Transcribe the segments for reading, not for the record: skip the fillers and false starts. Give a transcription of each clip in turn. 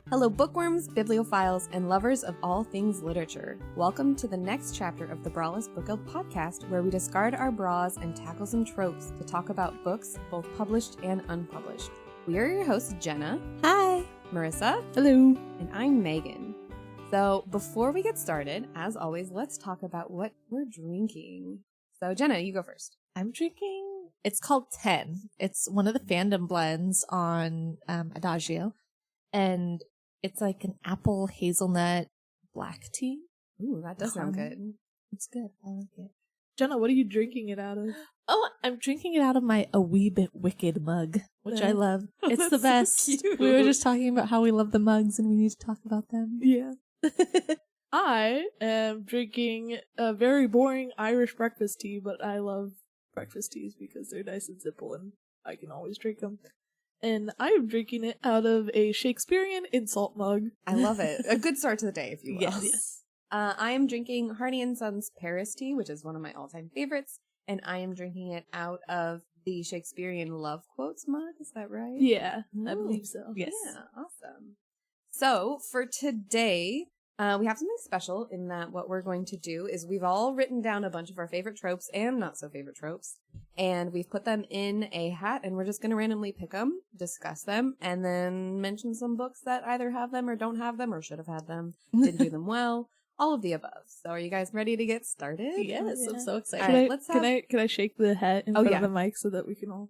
Hello, bookworms, bibliophiles, and lovers of all things literature. Welcome to the next chapter of the Braless Book Guild podcast, where we discard our bras and tackle some tropes to talk about books, both published and unpublished. We are your hosts, Jenna. Hi. Marissa. Hello. And I'm Megan. So before we get started, as always, let's talk about what we're drinking. So Jenna, you go first. I'm drinking, it's called 10. It's one of the fandom blends on Adagio. And it's like an apple hazelnut black tea. Ooh, that does sound good. It's good. I like it. Jenna, what are you drinking it out of? Oh, I'm drinking it out of my A Wee Bit Wicked mug, which I love. It's the best. So cute. We were just talking about how we love the mugs and we need to talk about them. Yeah. I am drinking a very boring Irish breakfast tea, but I love breakfast teas because they're nice and simple and I can always drink them. And I am drinking it out of a Shakespearean insult mug. I love it. A good start to the day, if you will. Yes. I am drinking Hardy & Sons Paris tea, which is one of my all-time favorites, and I am drinking it out of the Shakespearean love quotes mug. Is that right? Yeah, I Ooh. believe so. Yes. Yeah, awesome. So for today, we have something special in that what we're going to do is we've all written down a bunch of our favorite tropes and not so favorite tropes, and we've put them in a hat, and we're just going to randomly pick them, discuss them, and then mention some books that either have them or don't have them or should have had them, didn't do them well, all of the above. So are you guys ready to get started? Yes, Yeah. I'm so excited. All right, let's have... Can I shake the hat in front of the mic so that we can all...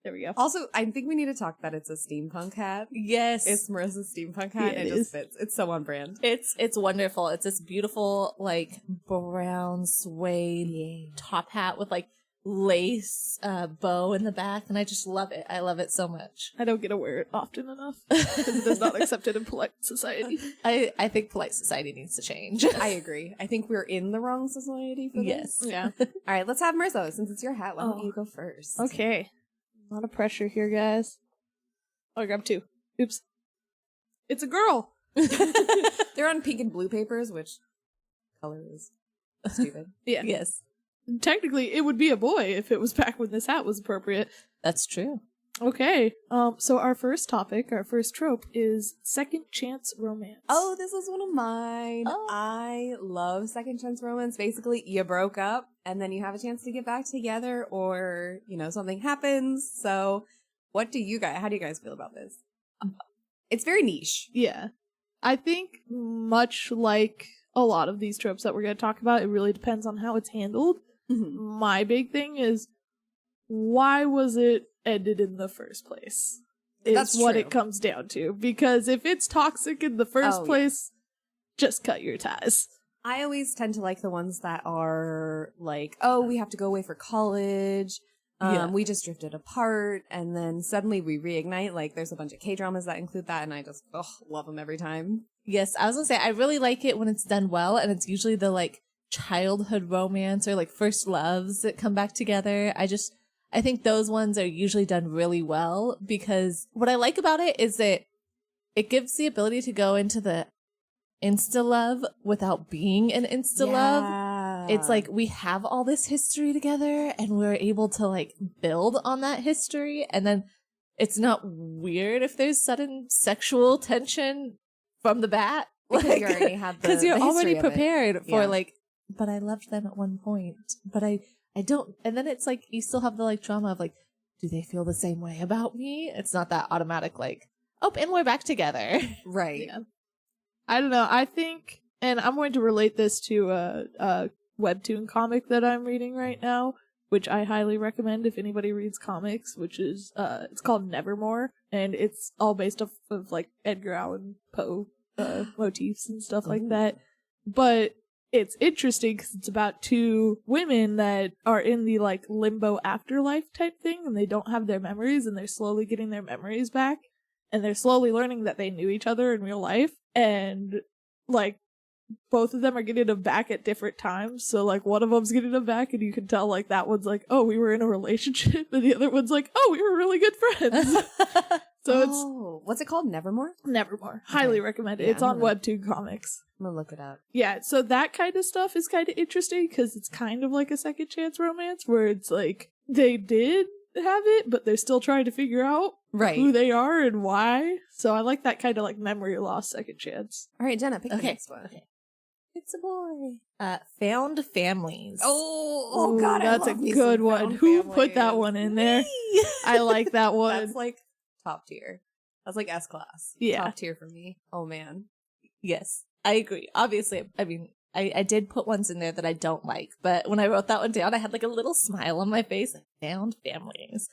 There we go. Also, I think we need to talk that it's a steampunk hat. Yes. It's Marissa's steampunk hat. Yeah, and it it just is. fits. It's so on brand. It's wonderful. It's this beautiful, like, brown suede top hat with, like, lace bow in the back, and I just love it. I love it so much. I don't get to wear it often enough because it is not accepted in polite society. I think polite society needs to change. I agree. I think we're in the wrong society for Yes. this. Yeah. All right, let's have Marissa. Since it's your hat, why don't you go first? Okay. A lot of pressure here, guys. Oh, I grabbed two. Oops. It's a girl! They're on pink and blue papers, which color is stupid. Yeah. Yes. Technically, it would be a boy if it was back when this hat was appropriate. That's true. Okay. So our first topic, our first trope, is second chance romance. Oh, this was one of mine. Oh. I love second chance romance. Basically, you broke up and then you have a chance to get back together, or, you know, something happens. So how do you guys feel about this? It's very niche. Yeah. I think much like a lot of these tropes that we're going to talk about, it really depends on how it's handled. Mm-hmm. My big thing is, why was it ended in the first place? That's Is what true. it comes down to. Because if it's toxic in the first place, just cut your ties. I always tend to like the ones that are like, oh, we have to go away for college. We just drifted apart, and then suddenly we reignite. Like, there's a bunch of K-dramas that include that, and I just love them every time. Yes, I was gonna say, I really like it when it's done well, and it's usually the, like, childhood romance or, like, first loves that come back together. I think those ones are usually done really well, because what I like about it is that it gives the ability to go into the insta-love without being an insta-love. It's like we have all this history together and we're able to, like, build on that history, and then it's not weird if there's sudden sexual tension from the bat. Because you already had the Because you're the history already of it. prepared for, Yeah. like, but I loved them at one point, but I don't. And then it's like, you still have the, like, drama of, like, do they feel the same way about me? It's not that automatic, like, oh, and we're back together. Right. Yeah. I don't know. I think, and I'm going to relate this to a webtoon comic that I'm reading right now, which I highly recommend if anybody reads comics, which is, it's called Nevermore, and it's all based off of, like, Edgar Allan Poe motifs and stuff like that. But it's interesting because it's about two women that are in the, like, limbo afterlife type thing, and they don't have their memories, and they're slowly getting their memories back, and they're slowly learning that they knew each other in real life, and, like, both of them are getting them back at different times. So, like, one of them's getting them back, and you can tell, like, that one's like, oh, we were in a relationship, and the other one's like, oh, we were really good friends. So it's what's it called? Nevermore? Nevermore. Highly recommend it. Yeah, It's on Webtoon Comics. I'm gonna look it up. Yeah, so that kind of stuff is kind of interesting because it's kind of like a second chance romance where it's like they did have it, but they're still trying to figure out Right. who they are and why. So I like that kind of like memory loss second chance. All right, Jenna, pick the Okay. next one. Okay. It's a boy. Found families. Oh Ooh, God, I that's a love me good some one. found Who put that families. one in there? Whee! I like that one. That's like top tier. That's like S class. Yeah. Top tier for me. Oh man. Yes, I agree. Obviously, I mean, I did put ones in there that I don't like, but when I wrote that one down, I had like a little smile on my face. Found families.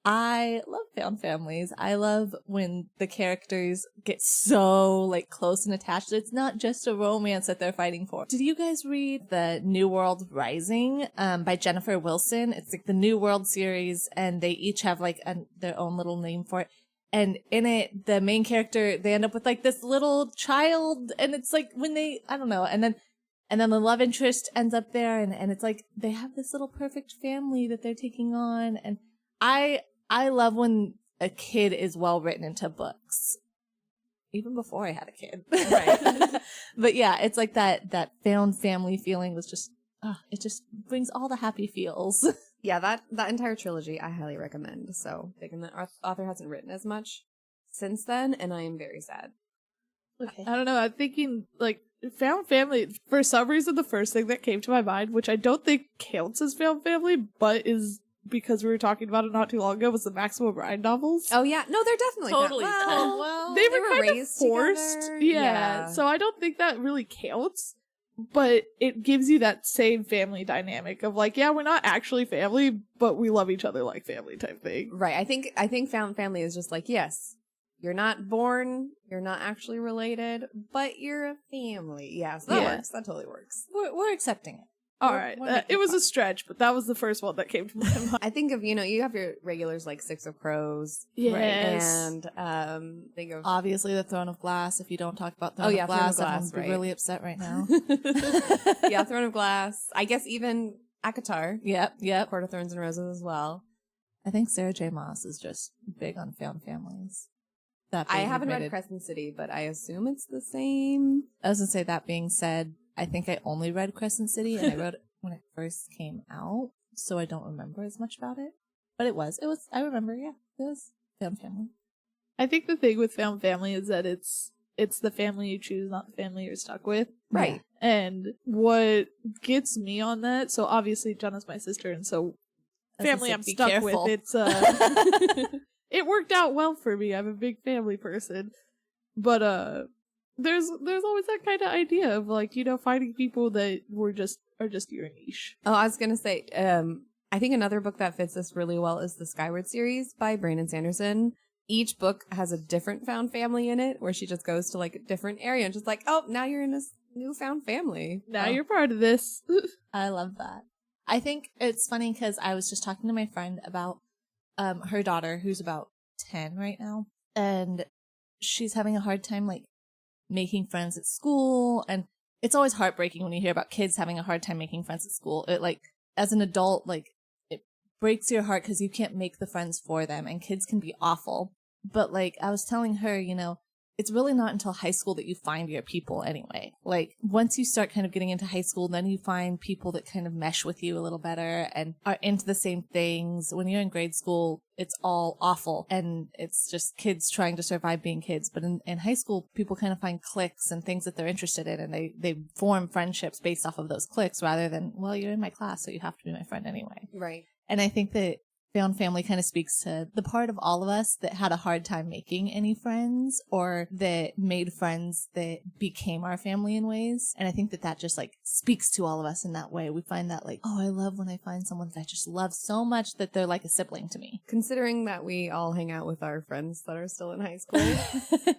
I love found families. I love when the characters get so like close and attached. It's not just a romance that they're fighting for. Did you guys read the New World Rising by Jennifer Wilson? It's like the New World series, and they each have like their own little name for it. And in it, the main character, they end up with like this little child, and it's like when I don't know, and then the love interest ends up there, and it's like they have this little perfect family that they're taking on, and I love when a kid is well written into books. Even before I had a kid. Right. But yeah, it's like that found family feeling was just, it just brings all the happy feels. Yeah, that entire trilogy I highly recommend. So, thinking that our author hasn't written as much since then, and I am very sad. Okay. I don't know. I'm thinking like found family. For some reason, the first thing that came to my mind, which I don't think counts as found family, but is because we were talking about it not too long ago, was the Maximum Ride novels. Oh yeah, no, they're definitely Totally. Well, They were kind of raised forced. together. Yeah. So I don't think that really counts. But it gives you that same family dynamic of like, yeah, we're not actually family, but we love each other like family type thing. Right. I think found family is just like, yes, you're not born, you're not actually related, but you're a family. Yeah, so that works. That totally works. We're accepting it. All right. we're making It was fun. a stretch, but that was the first one that came to my mind. I think of, you have your regulars like Six of Crows. Yes. And think of Obviously, the Throne of Glass. If you don't talk about Throne Oh, yeah, of Throne of Glass, Glass, everyone will right. be really upset right now. yeah, Throne of Glass. I guess even Akatar, Yep. Court of Thorns and Roses as well. I think Sarah J. Maas is just big on found families. That I being haven't read admitted. Crescent City, but I assume it's the same. I was gonna say, that being said, I think I only read Crescent City, and I wrote it when it first came out, so I don't remember as much about it. But it was, I remember, yeah, it was found family. I think the thing with found family is that it's the family you choose, not the family you're stuck with. Right. And what gets me on that, so obviously Jenna's my sister, and so I was gonna family say, I'm be stuck careful. with, it's it worked out well for me. I'm a big family person. But there's always that kind of idea of like, finding people that are just your niche. Oh, I was gonna say, I think another book that fits this really well is the Skyward series by Brandon Sanderson. Each book has a different found family in it, where she just goes to like a different area and just like, oh, now you're in this new found family. Now Oh. you're part of this. I love that. I think it's funny because I was just talking to my friend about her daughter, who's about 10 right now, and she's having a hard time like making friends at school, and it's always heartbreaking when you hear about kids having a hard time making friends at school. It like, as an adult, like, it breaks your heart because you can't make the friends for them, and kids can be awful. But like, I was telling her, it's really not until high school that you find your people anyway. Like, once you start kind of getting into high school, then you find people that kind of mesh with you a little better and are into the same things. When you're in grade school, it's all awful, and it's just kids trying to survive being kids. But in high school, people kind of find cliques and things that they're interested in, and they form friendships based off of those cliques rather than, well, you're in my class, so you have to be my friend anyway. Right. And I think that found family kind of speaks to the part of all of us that had a hard time making any friends, or that made friends that became our family in ways. And I think that just like speaks to all of us in that way. We find that like, oh, I love when I find someone that I just love so much that they're like a sibling to me. Considering that we all hang out with our friends that are still in high school,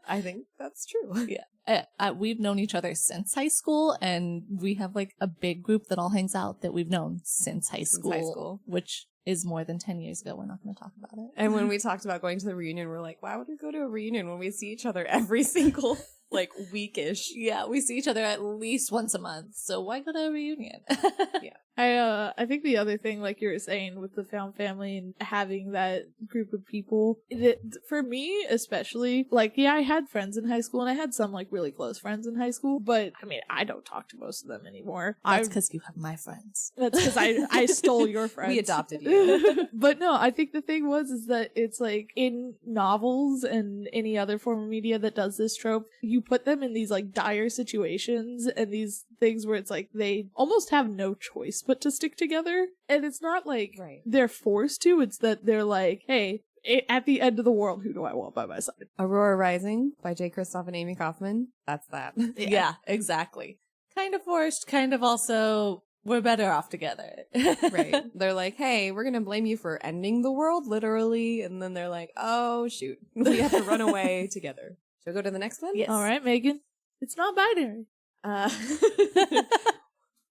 I think that's true. Yeah. We've known each other since high school, and we have like a big group that all hangs out that we've known since high school, which is more than 10 years ago. We're not going to talk about it. And when we talked about going to the reunion, we're like, why would we go to a reunion when we see each other every single like weekish? Yeah, we see each other at least once a month, so why go to a reunion? Yeah. I think the other thing, like you were saying, with the found family and having that group of people, for me especially, like, yeah, I had friends in high school and I had some like really close friends in high school, but I mean, I don't talk to most of them anymore. That's because you have my friends. That's because I stole your friends. We adopted you. But no, I think the thing is that it's like in novels and any other form of media that does this trope, you put them in these like dire situations and these things where it's like they almost have no choice but to stick together. And it's not like they're forced to, it's that they're like, hey, at the end of the world, who do I want by my side? Aurora Rising by J. Kristoff and Amy Kaufman. That's that. Yeah, exactly. Kind of forced, kind of also, we're better off together. Right. They're like, hey, we're going to blame you for ending the world, literally. And then they're like, oh, shoot. We have to run away together. Shall we go to the next one? Yes. All right, Megan. It's not binary.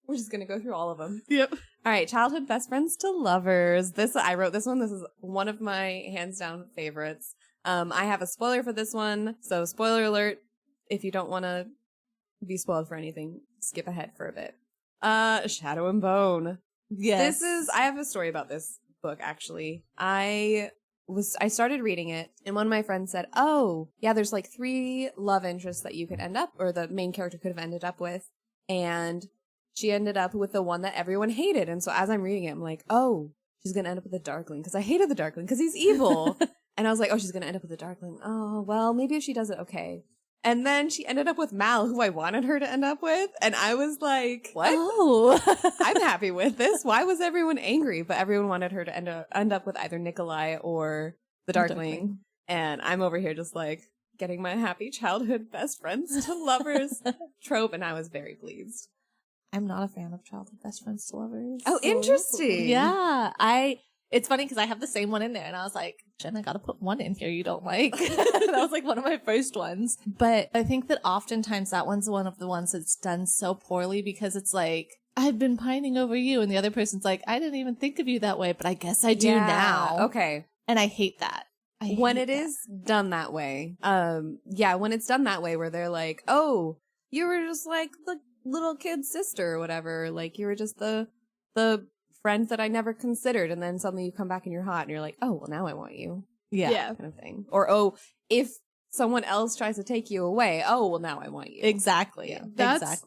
We're just going to go through all of them. Yep. All right. Childhood best friends to lovers. I wrote this one. This is one of my hands down favorites. I have a spoiler for this one. So spoiler alert. If you don't want to be spoiled for anything, skip ahead for a bit. Shadow and Bone. Yes. I have a story about this book, actually. I started reading it, and one of my friends said, oh, yeah, there's like 3 love interests that you could end up, or the main character could have ended up with, and she ended up with the one that everyone hated. And so as I'm reading it, I'm like, oh, she's gonna end up with the Darkling, because I hated the Darkling, because he's evil. And I was like, oh, she's gonna end up with the Darkling. Oh, well, maybe if she does it, okay. And then she ended up with Mal, who I wanted her to end up with. And I was like, what? Oh. I'm happy with this. Why was everyone angry? But everyone wanted her to end up with either Nikolai or the Darkling. And I'm over here just like getting my happy childhood best friends to lovers trope. And I was very pleased. I'm not a fan of childhood best friends to lovers. Oh, interesting. Yeah. It's funny because I have the same one in there and I was like, Jen, I gotta put one in here you don't like. That was like one of my first ones. But I think that oftentimes that one's one of the ones that's done so poorly because it's like, I've been pining over you. And the other person's like, I didn't even think of you that way, but I guess I do now. Okay. And I hate that. When it is done that way. When it's done that way where they're like, oh, you were just like the little kid's sister or whatever. Like you were just the friend that I never considered. And then suddenly you come back and you're hot and you're like, oh, well, now I want you. Yeah. Kind of thing. Or, oh, if someone else tries to take you away, oh, well, now I want you. Exactly. Yeah.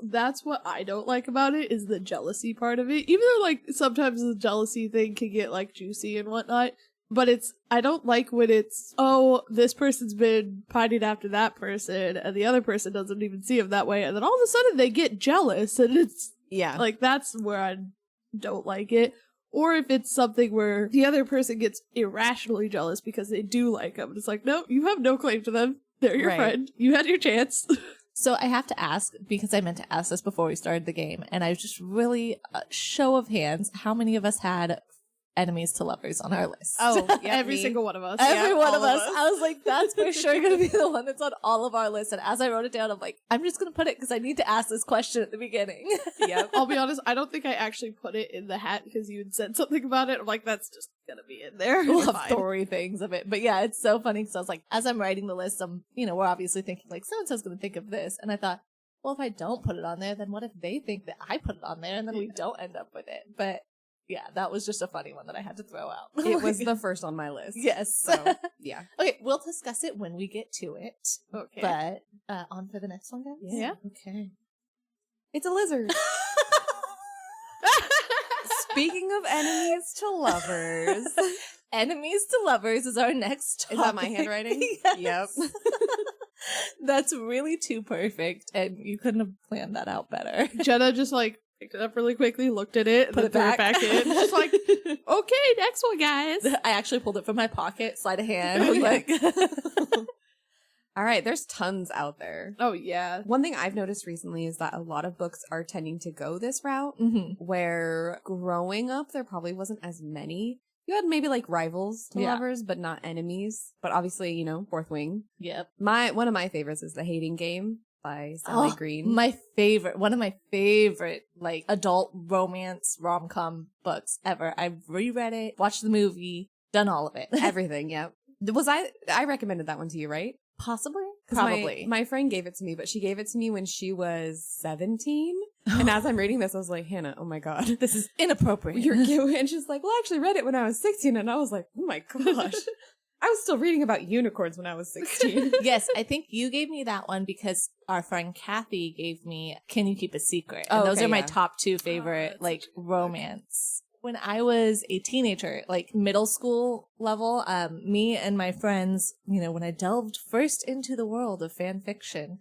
That's what I don't like about it is the jealousy part of it. Even though like sometimes the jealousy thing can get like juicy and whatnot. But I don't like when it's, oh, this person's been pining after that person and the other person doesn't even see him that way. And then all of a sudden they get jealous and it's like, that's where I don't like it. Or if it's something where the other person gets irrationally jealous because they do like them. It's like, no, you have no claim to them. They're your friend. You had your chance. So I have to ask, because I meant to ask this before we started the game, and I just really, show of hands, how many of us had enemies to lovers on our list? Oh, yeah, every single one of us. Every one of us. I was like, that's for sure going to be the one that's on all of our lists. And as I wrote it down, I'm like, I'm just going to put it because I need to ask this question at the beginning. Yep. I'll be honest, I don't think I actually put it in the hat because you had said something about it. I'm like, that's just going to be in there. We'll have story things of it. But yeah, it's so funny because I was like, as I'm writing the list, we're obviously thinking like, so-and-so's going to think of this. And I thought, well, if I don't put it on there, then what if they think that I put it on there and then we don't end up with it? But yeah, that was just a funny one that I had to throw out. It was the first on my list. Yes. So, yeah. Okay, we'll discuss it when we get to it. Okay. But on for the next one, guys? Yeah. Okay. It's a lizard. Speaking of enemies to lovers. Enemies to lovers is our next topic. Is that my handwriting? Yes. Yep. That's really too perfect, and you couldn't have planned that out better. Jenna just like picked it up really quickly, looked at it, and Put then it threw it back in. Just like, okay, next one, guys. I actually pulled it from my pocket, sleight of hand. Oh, yeah. Like, All right, there's tons out there. Oh, yeah. One thing I've noticed recently is that a lot of books are tending to go this route, where growing up, there probably wasn't as many. You had maybe like rivals to lovers, but not enemies. But obviously, Fourth Wing. Yep. One of my favorites is The Hating Game by Sally Green. One of my favorite, like, adult romance rom-com books ever. I've reread it, watched the movie, done all of it. Everything, yep. I recommended that one to you, right? Possibly. 'Cause Probably. My friend gave it to me, but she gave it to me when she was 17. And as I'm reading this, I was like, Hannah, oh my God. This is inappropriate. You're cute. And she's like, well, I actually read it when I was 16. And I was like, oh my gosh. I was still reading about unicorns when I was 16. Yes, I think you gave me that one because our friend Kathy gave me Can You Keep a Secret? And those are my top two favorite, like, romance. When I was a teenager, like middle school level, me and my friends, when I delved first into the world of fan fiction,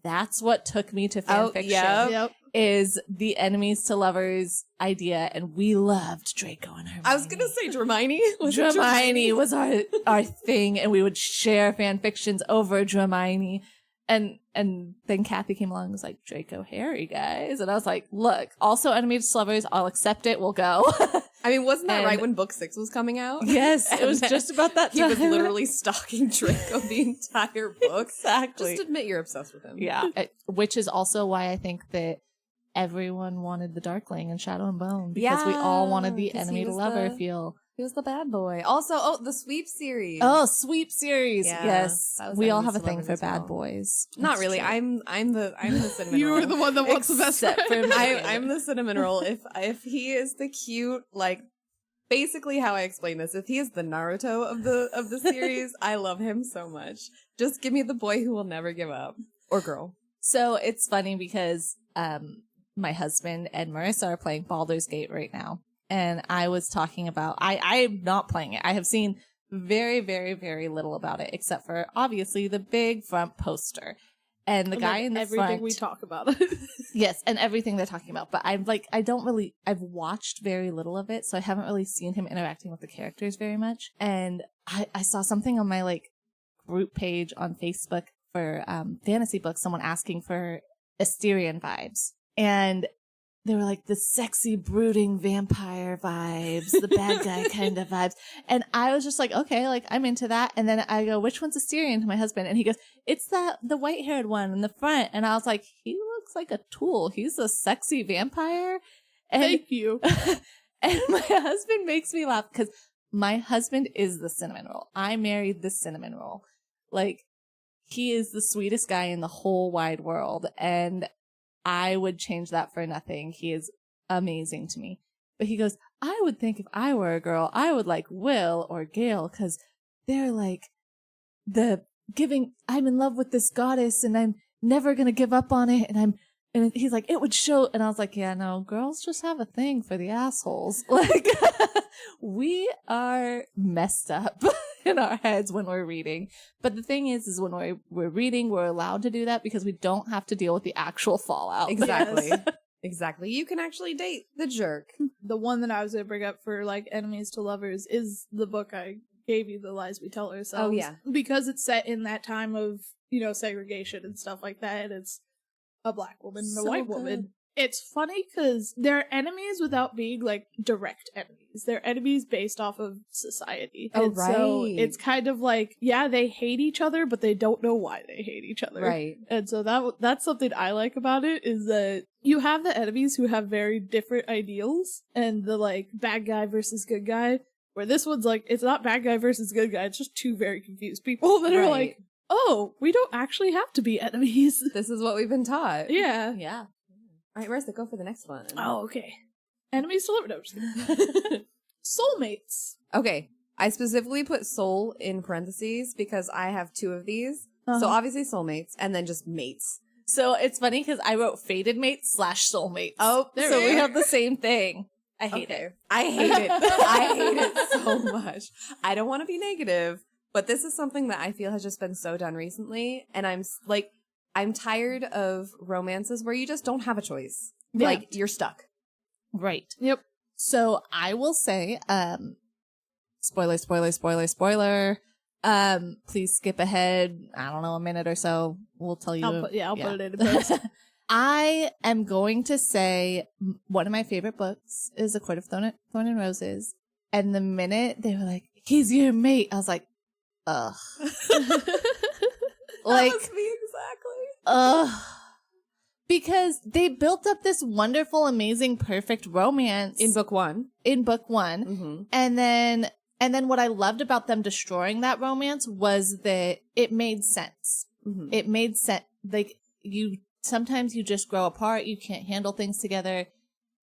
that's what took me to fan fiction. Yep. Is the enemies to lovers idea, and we loved Draco and Hermione. I was gonna say Hermione. Hermione was our thing, and we would share fan fictions over Hermione. And then Kathy came along and was like, Draco Harry, guys. And I was like, look, also enemies to lovers, I'll accept it, we'll go. I mean, wasn't that right when book 6 was coming out? Yes, it was just about that time. He was literally stalking Draco the entire book. Exactly. Just admit you're obsessed with him. Yeah. Which is also why I think that everyone wanted the Darkling and Shadow and Bone, because we all wanted the enemy to lover feel. He was the bad boy. Also, the Sweep series. Oh, Sweep series. Yeah, yes. We all enemies have a to thing lovers for as bad well. boys. Not That's really. true. I'm the cinnamon You roll. were the one that wants the best Except friend. for me. I'm the cinnamon roll. If he is the cute, like, basically how I explain this, if he is the Naruto of the series, I love him so much. Just give me the boy who will never give up. Or girl. So it's funny because my husband and Marissa are playing Baldur's Gate right now. And I was talking about, I'm not playing it. I have seen very, very, very little about it, except for obviously the big front poster. And the guy in the everything front. we talk about. Yes, and everything they're talking about. But I've watched very little of it, so I haven't really seen him interacting with the characters very much. And I saw something on my like group page on Facebook for fantasy books, someone asking for Asterion vibes. And they were like the sexy, brooding vampire vibes, the bad guy kind of vibes. And I was just like, okay, like I'm into that. And then I go, which one's Asterion to my husband? And he goes, it's the white-haired one in the front. And I was like, he looks like a tool. He's a sexy vampire. And, Thank you. and my husband makes me laugh because my husband is the cinnamon roll. I married the cinnamon roll. Like, he is the sweetest guy in the whole wide world. And I would change that for nothing. He is amazing to me. But he goes, I would think if I were a girl, I would like Will or Gale because they're like I'm in love with this goddess and I'm never going to give up on it. And he's like, it would show. And I was like, yeah, no, girls just have a thing for the assholes. Like, we are messed up in our heads when we're reading. But the thing is when we're reading, we're allowed to do that because we don't have to deal with the actual fallout. Exactly. Yes. Exactly. You can actually date the jerk. The one that I was going to bring up for like enemies to lovers is the book I gave you, The Lies We Tell Ourselves. Oh, yeah. Because it's set in that time of, segregation and stuff like that. And it's a black woman and a white woman. It's funny because they're enemies without being like direct enemies. They're enemies based off of society. Oh, and so right. it's kind of like, yeah, they hate each other, but they don't know why they hate each other. Right. And so that's something I like about it is that you have the enemies who have very different ideals and the like bad guy versus good guy, where this one's like, it's not bad guy versus good guy. It's just two very confused people that are like, oh, we don't actually have to be enemies. This is what we've been taught. Yeah. Yeah. All right, Marissa, go for the next one. Oh, okay. Enemies to lovers. No, I'm just kidding. Soulmates. Okay. I specifically put soul in parentheses because I have two of these. So Uh-huh. obviously soulmates and then just mates. So it's funny because I wrote fated mates / soulmates. Oh, so we have the same thing. I hate it. I hate it. I hate it so much. I don't want to be negative, but this is something that I feel has just been so done recently. And I'm tired of romances where you just don't have a choice. Yeah. Like, you're stuck. Right. Yep. So I will say, spoiler. Please skip ahead. I don't know, a minute or so. We'll tell you. I'll put it in post. I am going to say one of my favorite books is A Court of Thorn and Roses. And the minute they were like, he's your mate, I was like, ugh. Like, that was me exactly. ugh. Because they built up this wonderful, amazing, perfect romance In book one. Mm-hmm. And then what I loved about them destroying that romance was that it made sense. Mm-hmm. It made sense. Like, you sometimes you just grow apart. You can't handle things together.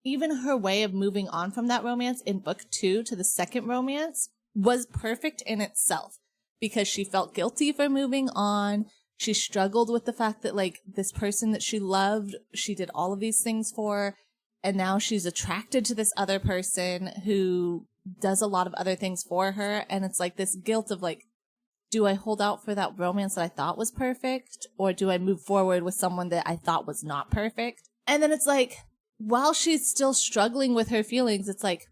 Even her way of moving on from that romance in book 2 to the second romance was perfect in itself because she felt guilty for moving on. She struggled with the fact that, like, this person that she loved, she did all of these things for, and now she's attracted to this other person who does a lot of other things for her. And it's like this guilt of, like, do I hold out for that romance that I thought was perfect? Or do I move forward with someone that I thought was not perfect? And then it's like, while she's still struggling with her feelings, it's like,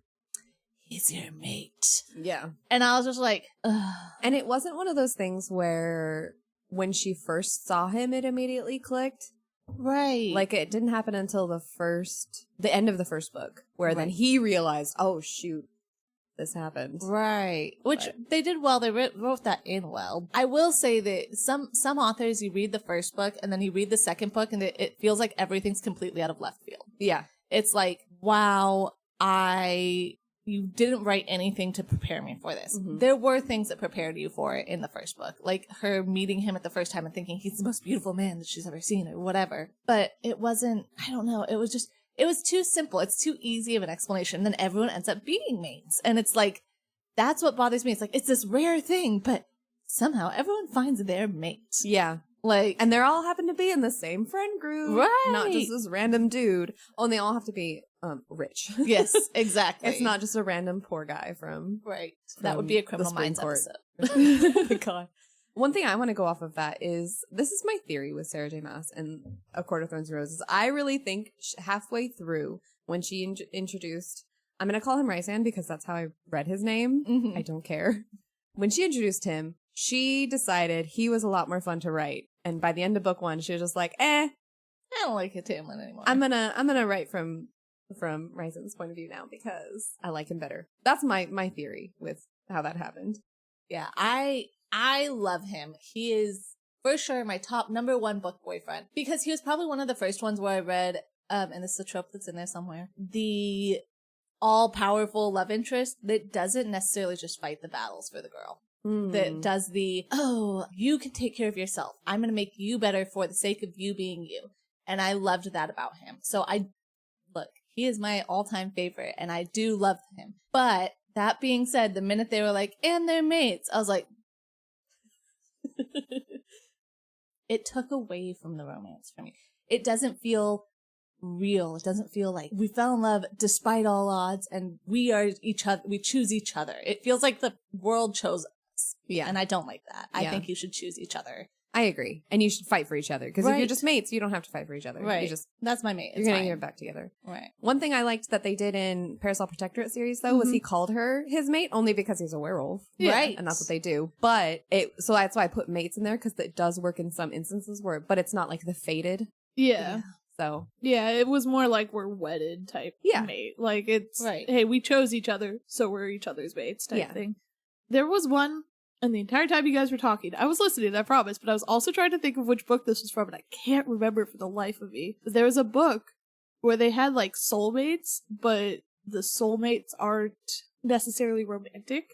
he's your mate. Yeah. And I was just like, ugh. And it wasn't one of those things where when she first saw him, it immediately clicked. Right. Like, it didn't happen until the end of the first book, where then he realized, oh, shoot, this happened. Right. Which they did well. They wrote that in well. I will say that some authors, you read the first book and then you read the second book and it feels like everything's completely out of left field. Yeah. It's like, wow, you didn't write anything to prepare me for this. Mm-hmm. There were things that prepared you for it in the first book. Like her meeting him at the first time and thinking he's the most beautiful man that she's ever seen or whatever. But it wasn't, I don't know, it was too simple. It's too easy of an explanation. Then everyone ends up being mates. And it's like, that's what bothers me. It's like, it's this rare thing, but somehow everyone finds their mate. Yeah. Like, and they all happen to be in the same friend group. Right. Not just this random dude. Oh, and they all have to be rich. Yes, exactly. It's not just a random poor guy from... Right. That would be a Criminal Supreme Minds Court. episode. God. One thing I want to go off of that is, this is my theory with Sarah J. Maas and A Court of Thorns and Roses. I really think halfway through, when she introduced, I'm going to call him Rysand because that's how I read his name. Mm-hmm. I don't care. When she introduced him, she decided he was a lot more fun to write. And by the end of book 1, she was just like, I don't like Tamlin anymore. I'm gonna write from Rysand's point of view now because I like him better. That's my theory with how that happened. Yeah, I love him. He is for sure my top number 1 book boyfriend because he was probably one of the first ones where I read, and this is a trope that's in there somewhere, the all-powerful love interest that doesn't necessarily just fight the battles for the girl. That does you can take care of yourself. I'm going to make you better for the sake of you being you. And I loved that about him. So he is my all-time favorite and I do love him. But that being said, the minute they were like, and they're mates, I was like, it took away from the romance for me. It doesn't feel real. It doesn't feel like we fell in love despite all odds and we are each other. We choose each other. It feels like the world chose us. Yeah. And I don't like that. I think you should choose each other. I agree. And you should fight for each other. Because if you're just mates, you don't have to fight for each other. Right. That's my mate. You're going to get back together. Right. One thing I liked that they did in Parasol Protectorate series, though, was he called her his mate only because he's a werewolf. Yeah. Right. And that's what they do. But so that's why I put mates in there because it does work in some instances but it's not like the fated. Yeah. So. Yeah, it was more like we're wedded type mate. Like it's, hey, we chose each other, so we're each other's mates type thing. There was one, and the entire time you guys were talking, I was listening, I promise, but I was also trying to think of which book this was from, and I can't remember for the life of me. But there was a book where they had, like, soulmates, but the soulmates aren't necessarily romantic.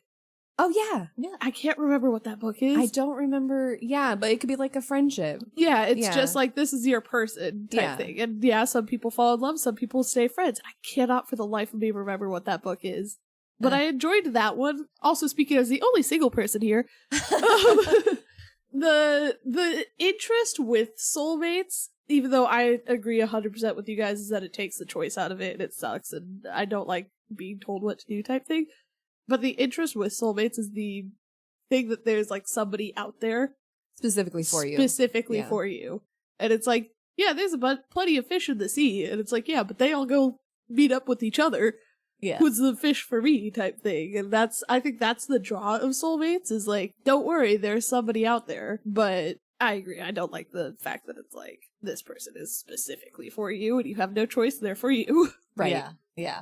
Oh, yeah. Yeah. I can't remember what that book is. I don't remember. Yeah, but it could be like a friendship. Yeah, it's just like, this is your person type thing. And yeah, some people fall in love, some people stay friends. I cannot for the life of me remember what that book is. But I enjoyed that one. Also, speaking as the only single person here, the interest with soulmates, even though I agree 100% with you guys, is that it takes the choice out of it and it sucks and I don't like being told what to do type thing. But the interest with soulmates is the thing that there's like somebody out there specifically for you. For you. And it's like, yeah, there's plenty of fish in the sea. And it's like, yeah, but they all go meet up with each other. Yeah. Who's the fish for me type thing. And I think that's the draw of soulmates is like, don't worry, there's somebody out there. But I agree. I don't like the fact that it's like, this person is specifically for you and you have no choice, they're for you. Right. Yeah. Yeah.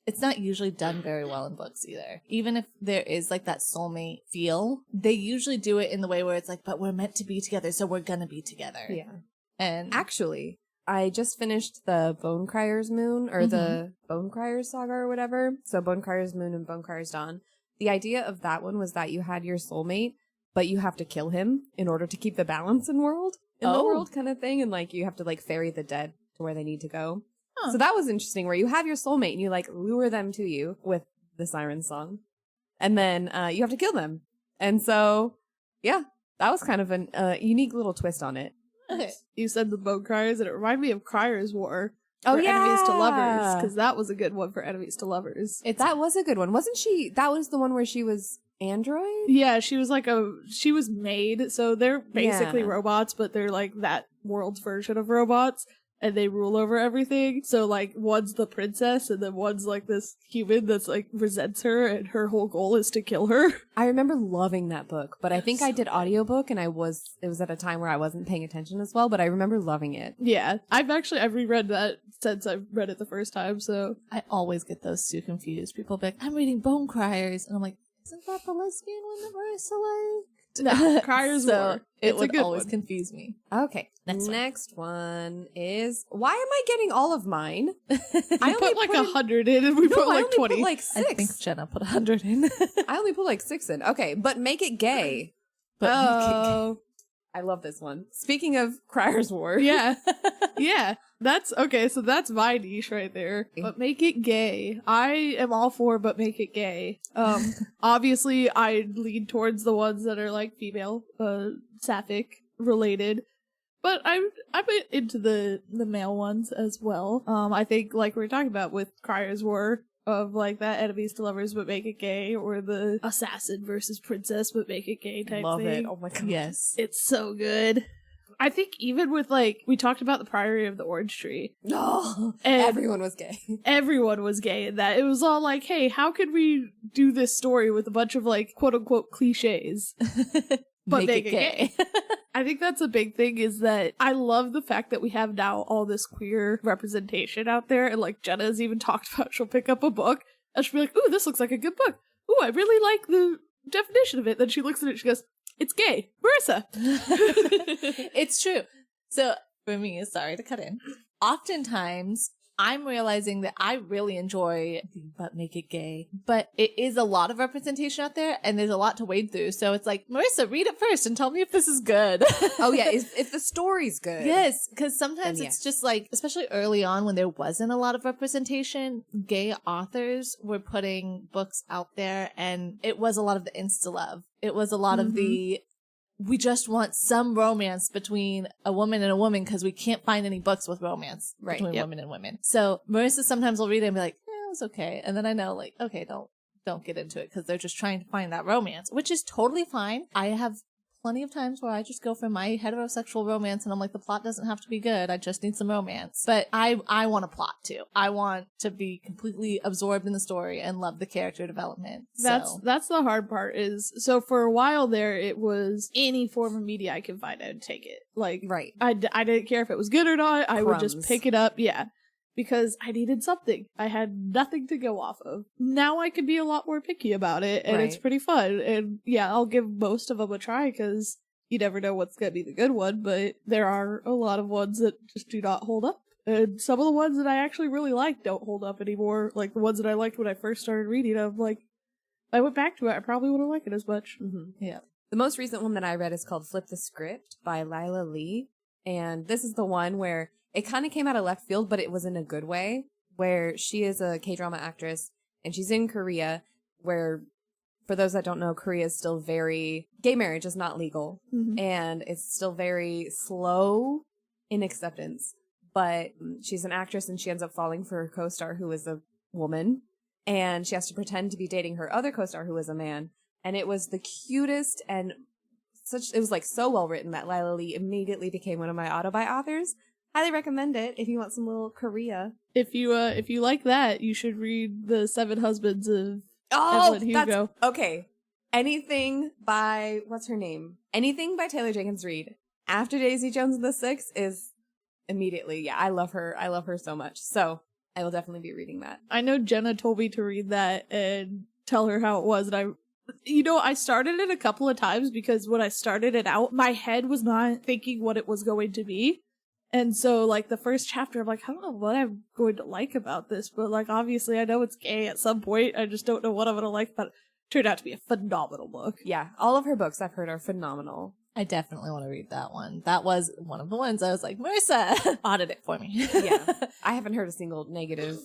It's not usually done very well in books either. Even if there is like that soulmate feel, they usually do it in the way where it's like, but we're meant to be together, so we're gonna be together. Yeah. And actually, I just finished the Bonecryer's Moon, or the Bonecryer's Saga or whatever. So Bonecryer's Moon and Bonecryer's Dawn. The idea of that one was that you had your soulmate, but you have to kill him in order to keep the balance in world. in the Oh. world kind of thing. And like you have to like ferry the dead to where they need to go. Huh. So that was interesting where you have your soulmate and you like lure them to you with the siren song. And then you have to kill them. And so, yeah, that was kind of a unique little twist on it. Okay. You said the Bone Criers, and it reminded me of Crier's War. Oh, for yeah. Enemies to Lovers, because that was a good one for Enemies to Lovers. That was a good one. Wasn't she? That was the one where she was android? Yeah, she was she was made, so they're basically Yeah. robots, but they're like that world's version of robots, and they rule over everything. So like one's the princess, and then one's like this human that's like resents her, and her whole goal is to kill her. I remember loving that book, but I think I did audiobook and it was at a time where I wasn't paying attention as well, but I remember loving it. Yeah, I've reread that since I read it the first time, so I always get those two confused. People be like, I'm reading Bone Criers. And I'm like, isn't that the lesbian one that Marissa liked? No, Crier's so War. it It's a would good always one. confuse me. Okay. Next one. one is, why am I getting all of mine? I only put like put in- 100 in, and we No, put I like only 20. put like I 6. think Jenna put 100 in. I only put like 6 in. Okay, but make it gay. But Oh, I love this one. Speaking of Crier's War. yeah. Yeah, that's okay. So that's my niche right there. But make it gay. I am all for, but make it gay. Obviously, I lean towards the ones that are like female, sapphic related. But I'm into the male ones as well. I think like we were talking about with Crier's War of like that enemies to lovers but make it gay, or the assassin versus princess but make it gay type Love thing. it. Oh my god. yes. It's so good. I think even with like we talked about the Priory of the Orange Tree. No. And Everyone was gay. everyone was gay in that. It was all like, hey, how could we do this story with a bunch of like quote unquote cliches? But make it gay. I think that's a big thing, is that I love the fact that we have now all this queer representation out there. And like Jenna has even talked about, she'll pick up a book and she'll be like, ooh, this looks like a good book. Ooh, I really like the definition of it. Then she looks at it and she goes, it's gay. Marissa. It's true. So for me, sorry to cut in, oftentimes I'm realizing that I really enjoy the but make it gay, but it is a lot of representation out there and there's a lot to wade through. So it's like, Marissa, read it first and tell me if this is good. Oh yeah, if the story's good. Yes, because sometimes Then it's just like, especially early on when there wasn't a lot of representation, gay authors were putting books out there and it was a lot of the insta-love. It was a lot of the, we just want some romance between a woman and a woman because we can't find any books with romance between women and women. So Marissa sometimes will read it and be like, yeah, it was okay. And then I know like, okay, don't get into it because they're just trying to find that romance, which is totally fine. I have plenty of times where I just go for my heterosexual romance and I'm like, the plot doesn't have to be good. I just need some romance. But I want a plot too. I want to be completely absorbed in the story and love the character development. That's the hard part is, so for a while there, it was any form of media I could find, I would take it. Like, Right. I didn't care if it was good or not. I would just Crumbs. pick it up. Yeah. Because I needed something. I had nothing to go off of. Now I can be a lot more picky about it, and it's Right. pretty fun. And yeah, I'll give most of them a try because you never know what's going to be the good one, but there are a lot of ones that just do not hold up. And some of the ones that I actually really like don't hold up anymore. Like the ones that I liked when I first started reading, I'm like, if I went back to it, I probably wouldn't like it as much. Mm-hmm. Yeah. The most recent one that I read is called Flip the Script by Lila Lee. And this is the one where it kind of came out of left field, but it was in a good way, where she is a K-drama actress and she's in Korea, where, for those that don't know, Korea is still gay marriage is not legal. Mhm. And it's still very slow in acceptance. But she's an actress and she ends up falling for her co-star who is a woman. And she has to pretend to be dating her other co-star who is a man. And it was the cutest and it was like so well written that Lila Lee immediately became one of my auto-buy authors. Highly recommend it if you want some little Korea. If you like that, you should read The Seven Husbands of Oh, Evelyn Hugo. okay. Anything by, what's her name? Anything by Taylor Jenkins Reid after Daisy Jones and the Six is immediately, yeah, I love her. I love her so much. So I will definitely be reading that. I know Jenna told me to read that and tell her how it was, and I started it a couple of times because when I started it out, my head was not thinking what it was going to be. And so, like, the first chapter, I'm like, I don't know what I'm going to like about this, but, like, obviously I know it's gay at some point. I just don't know what I'm going to like about it. Turned out to be a phenomenal book. Yeah, all of her books I've heard are phenomenal. I definitely want to read that one. That was one of the ones I was like, Marissa, audit it for me. Yeah. I haven't heard a single negative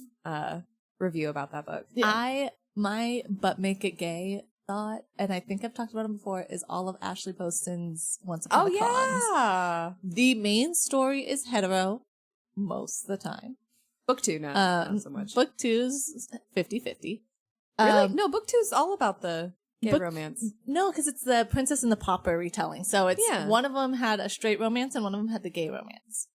review about that book. Yeah. My But Make It Gay thought, and I think I've talked about him before, is all of Ashley Poston's Once Upon a Cons. Yeah. The main story is hetero most of the time. Book 2, not so much. Book 2's 50-50. Really? No, book 2's all about the gay book- romance. No, because it's the Princess and the Pauper retelling. So it's one of them had a straight romance and one of them had the gay romance.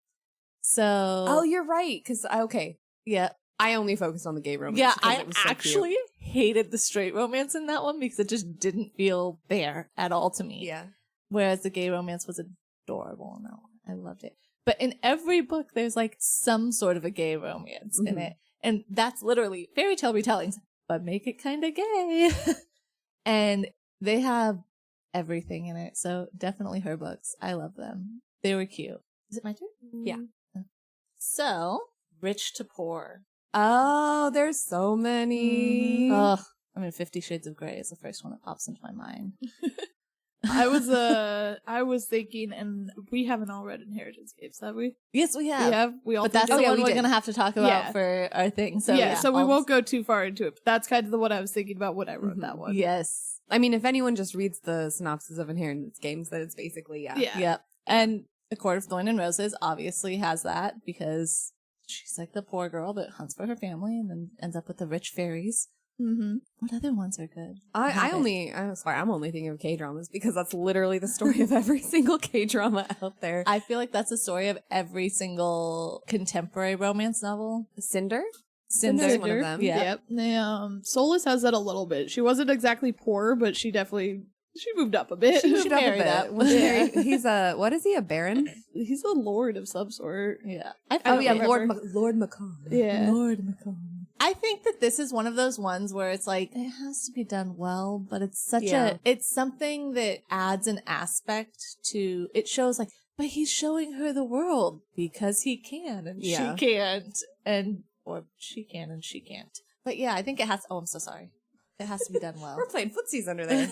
So Oh, you're right. Because, okay. yeah. I only focused on the gay romance. Yeah, 'cause I it was so actually cute. hated the straight romance in that one because it just didn't feel there at all to me. Yeah. Whereas the gay romance was adorable in that one. I loved it. But in every book, there's like some sort of a gay romance in it. And that's literally fairy tale retellings, but make it kind of gay. And they have everything in it. So definitely her books. I love them. They were cute. Is it my turn? Yeah. So, Rich to Poor. Oh, there's so many. Ugh. I mean, 50 Shades of Grey is the first one that pops into my mind. I was thinking, and we haven't all read Inheritance Games, have we? Yes, we have. We have. We all. But that's did. the one we we're did. going to have to talk about for our thing. So So we I'll won't go too far into it. But that's kind of the one I was thinking about when I wrote that one. Yes. I mean, if anyone just reads the synopsis of Inheritance Games, then it's basically, yeah. Yep. And A Court of Thorn and Roses obviously has that because she's like the poor girl that hunts for her family and then ends up with the rich fairies. Mm-hmm. What other ones are good? I'm only thinking of K-dramas because that's literally the story of every single K-drama out there. I feel like that's the story of every single contemporary romance novel. Cinder? Cinder. Cinder's one of them. Yeah. Yep. Solus has that a little bit. She wasn't exactly poor, but she moved up a bit. She moved up a Married bit. up. Was married- He's what is he, a baron? He's a lord of some sort. Yeah. don't remember. Lord Macon. Yeah. Lord Macomb. I think that this is one of those ones where it's like, it has to be done well, but it's such it's something that adds an aspect to, it shows like, but he's showing her the world because he can and she can't, or she can and she can't. But yeah, I think it has, I'm so sorry. It has to be done well. We're playing footsies under there.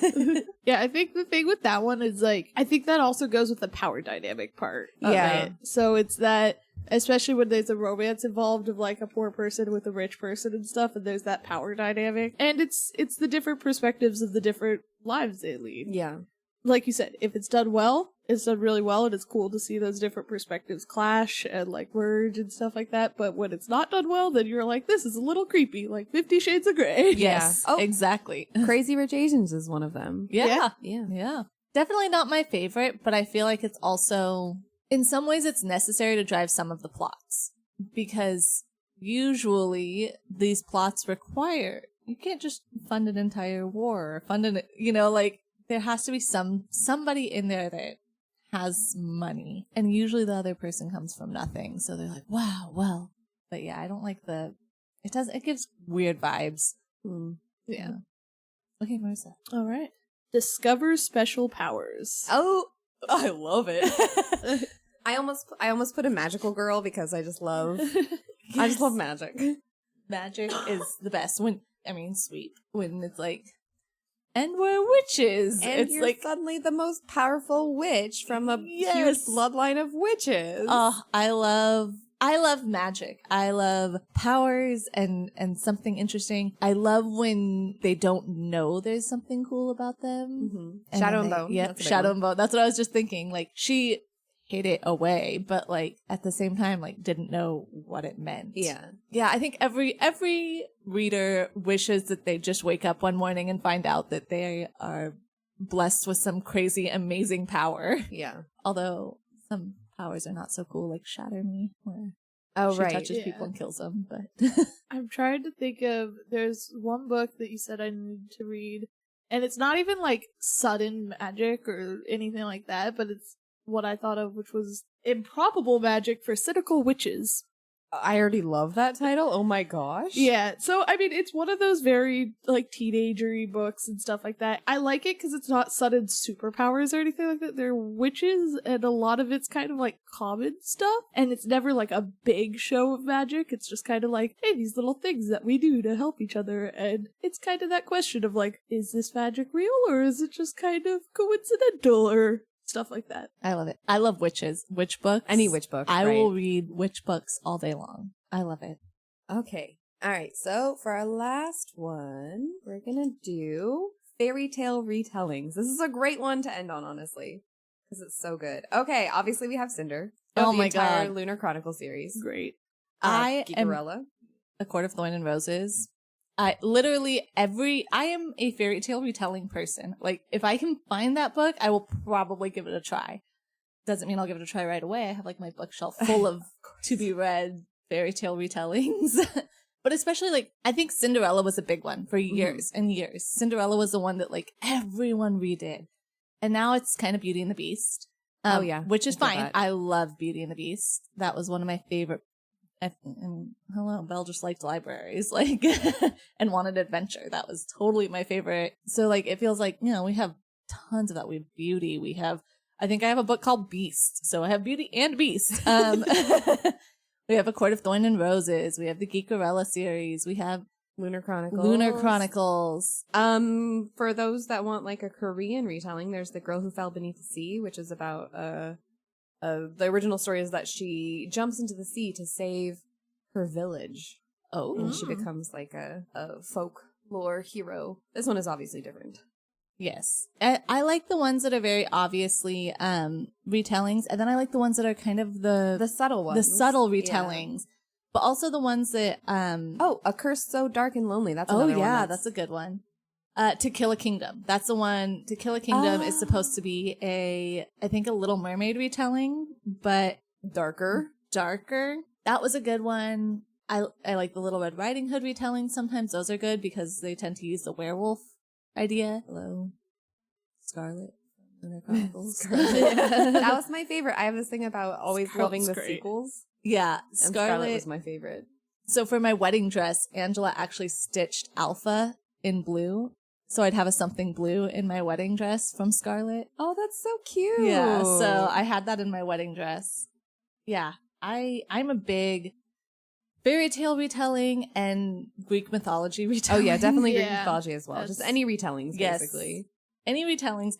Yeah, I think the thing with that one is like, I think that also goes with the power dynamic part. Of Yeah. it. So it's that, especially when there's a romance involved of like a poor person with a rich person and stuff, and there's that power dynamic. And it's the different perspectives of the different lives they lead. Yeah. Like you said, if it's done well, it's done really well, and it's cool to see those different perspectives clash and like merge and stuff like that. But when it's not done well, then you're like, this is a little creepy, like 50 Shades of Grey. Yes, Oh. exactly. Crazy Rich Asians is one of them. Yeah. Yeah. Definitely not my favorite, but I feel like it's also, in some ways, it's necessary to drive some of the plots. Because usually these plots require, you can't just fund an entire war or fund an, like, there has to be somebody in there that has money. And usually the other person comes from nothing. So they're like, wow, well. But yeah, I don't like it gives weird vibes. Yeah. Okay, Marissa. All right. Discover special powers. Oh, I love it. I almost put a magical girl because I just love magic. Magic is the best sweet. When it's like, and we're witches. And it's you're like, suddenly the most powerful witch from a Yes. huge bloodline of witches. oh, I love magic. I love powers and something interesting. I love when they don't know there's something cool about them. Mm-hmm. Shadow and Bone. Yep, That's a big Shadow one. and Bone. That's what I was just thinking. Like, she hid it away, but like at the same time, like didn't know what it meant. Yeah. Yeah, I think every reader wishes that they just wake up one morning and find out that they are blessed with some crazy, amazing power. Yeah. Although some powers are not so cool, like Shatter Me, where Oh, she right. touches Yeah. people and kills them. But I'm trying to think of, there's one book that you said I needed to read, and it's not even like sudden magic or anything like that, but it's what I thought of, which was improbable magic for cynical witches. I already love that title. Oh my gosh. Yeah, so I mean, it's one of those very like teenagery books and stuff like that. I like it because it's not sudden superpowers or anything like that. They're witches, and a lot of it's kind of like common stuff, and it's never like a big show of magic. It's just kind of like, hey, these little things that we do to help each other, and it's kind of that question of like, is this magic real or is it just kind of coincidental or stuff like that. I love it. I love witch books. Any witch book. I right. will read witch books all day long. I love it. Okay. All right. So for our last one, we're going to do fairy tale retellings. This is a great one to end on, honestly, because it's so good. Okay. Obviously, we have Cinder. Oh the my entire God. Lunar Chronicle series. Great. I am Geekerella. A Court of Thorn and Roses. I am a fairy tale retelling person. Like, if I can find that book, I will probably give it a try. Doesn't mean I'll give it a try right away. I have like my bookshelf full of to be read fairy tale retellings. But especially like, I think Cinderella was a big one for years and years. Cinderella was the one that like everyone redid. And now it's kind of Beauty and the Beast. Oh yeah. Which is I get fine. that. I love Beauty and the Beast. That was one of my favorite. Hello, Belle just liked libraries, like, and wanted adventure. That was totally my favorite. So like, it feels like, we have tons of that. We have Beauty. I think I have a book called Beast. So I have Beauty and Beast. We have A Court of Thorn and Roses. We have the Geekerella series. We have Lunar Chronicles. For those that want like a Korean retelling, there's The Girl Who Fell Beneath the Sea, which is about the original story is that she jumps into the sea to save her village. Oh. And she becomes like a folklore hero. This one is obviously different. Yes. I like the ones that are very obviously retellings, and then I like the ones that are kind of The subtle ones. the subtle retellings. Yeah. But also the ones that A Curse So Dark and Lonely. That's another one. That's a good one. To Kill a Kingdom. That's the one. To Kill a Kingdom is supposed to be I think a Little Mermaid retelling, but darker. That was a good one. I like the Little Red Riding Hood retelling. Sometimes those are good because they tend to use the werewolf idea. Hello, Scarlet from Lunar Chronicles. That was my favorite. I have this thing about always loving the great. sequels. Yeah, And Scarlet Scarlet was my favorite. So for my wedding dress, Angela actually stitched Alpha in blue. So I'd have a something blue in my wedding dress from Scarlet. Oh, that's so cute. Yeah, so I had that in my wedding dress. Yeah, I'm a big fairy tale retelling and Greek mythology retelling. Oh yeah, definitely Greek Yeah. mythology as well. Just That's- any retellings, Yes. basically. Any retellings.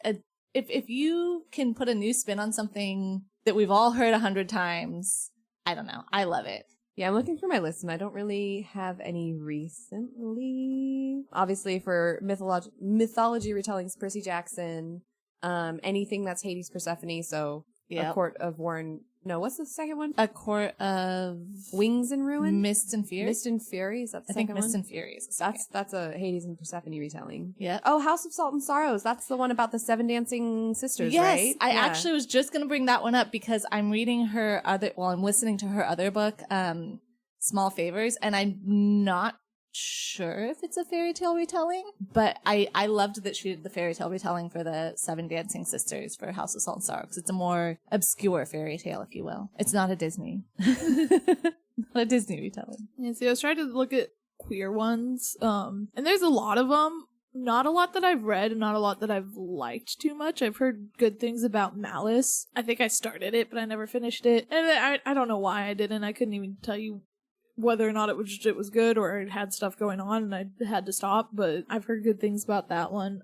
If you can put a new spin on something that we've all heard 100 times, I don't know. I love it. Yeah, I'm looking through my list, and I don't really have any recently. Obviously, for mythology retellings, Percy Jackson, anything that's Hades, Persephone, so Yep. A Court of Warren. No, what's the second one? A Court of Wings and Ruin? Mist and Fury. Mist and Fury, is that the I think second Mist one? and Fury is the second. That's a Hades and Persephone retelling. Yeah. Oh, House of Salt and Sorrows. That's the one about the 7 dancing sisters, Yes, right? I Yeah. actually was just going to bring that one up because I'm reading I'm listening to her other book, Small Favors, and I'm not sure if it's a fairy tale retelling, but I loved that she did the fairy tale retelling for the 7 Dancing Sisters for House of Salt and Sorrow because it's a more obscure fairy tale, if you will. It's not a Disney. Not a Disney retelling. Yeah, see, I was trying to look at queer ones, and there's a lot of them. Not a lot that I've read, and not a lot that I've liked too much. I've heard good things about Malice. I think I started it, but I never finished it, and I don't know why I didn't. I couldn't even tell you whether or not it was good or it had stuff going on and I had to stop, but I've heard good things about that one.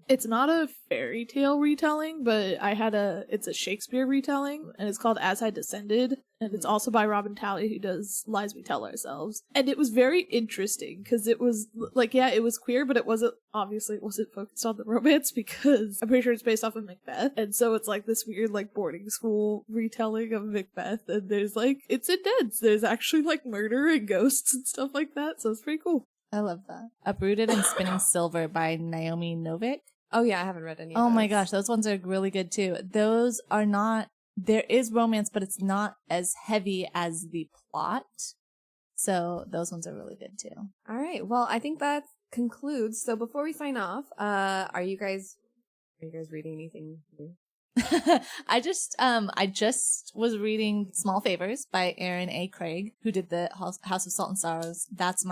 It's not a fairy tale retelling, but it's a Shakespeare retelling, and it's called As I Descended, and it's also by Robin Talley, who does Lies We Tell Ourselves. And it was very interesting because it was like, yeah, it was queer, but it wasn't focused on the romance because I'm pretty sure it's based off of Macbeth, and so it's like this weird like boarding school retelling of Macbeth, and there's like, it's intense. There's actually like murder and ghosts and stuff like that, so it's pretty cool. I love that. Uprooted and Spinning Silver by Naomi Novik. Oh yeah, I haven't read any of Oh my those. gosh, those ones are really good too. Those are not, there is romance, but it's not as heavy as the plot. So those ones are really good too. All right. Well, I think that concludes. So before we sign off, are you guys reading anything new? I just was reading Small Favors by Aaron A. Craig, who did the House of Salt and Sorrows. That's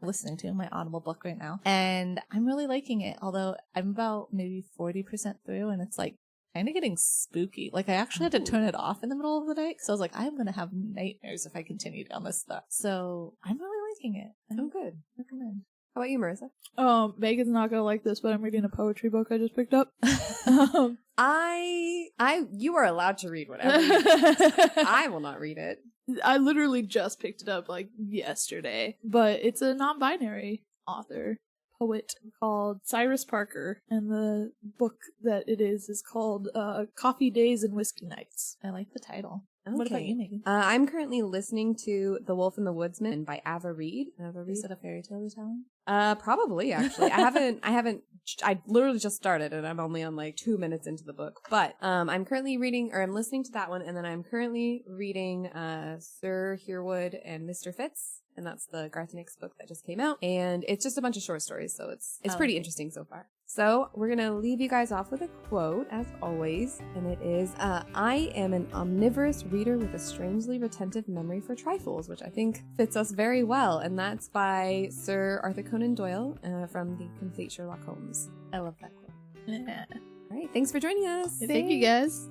listening to my Audible book right now. And I'm really liking it, although I'm about maybe 40% through, and it's like kind of getting spooky. Like I actually had to turn it off in the middle of the night because I was like, I'm going to have nightmares if I continue down this stuff. So I'm really liking it. Oh, good. Recommend. How about you, Marissa? Megan's not gonna like this, but I'm reading a poetry book I just picked up. You are allowed to read whatever you want. I will not read it. I literally just picked it up like yesterday, but it's a non-binary poet called Cyrus Parker, and the book that it is called Coffee Days and Whiskey Nights. I like the title. Okay. What about you, Megan? I'm currently listening to The Wolf and the Woodsman by Ava Reed. Is it a fairy tale retelling? Probably actually. I literally just started and I'm only on like 2 minutes into the book. But I'm listening to that one, and then I'm currently reading Sir Herwood and Mr. Fitz, and that's the Garth Nix book that just came out. And it's just a bunch of short stories, so it's pretty interesting so far. So we're gonna leave you guys off with a quote, as always, and it is, I am an omnivorous reader with a strangely retentive memory for trifles, which I think fits us very well, and that's by Sir Arthur Conan Doyle from The Complete Sherlock Holmes. I love that quote. Yeah. All right, thanks for joining us. Thank you, guys.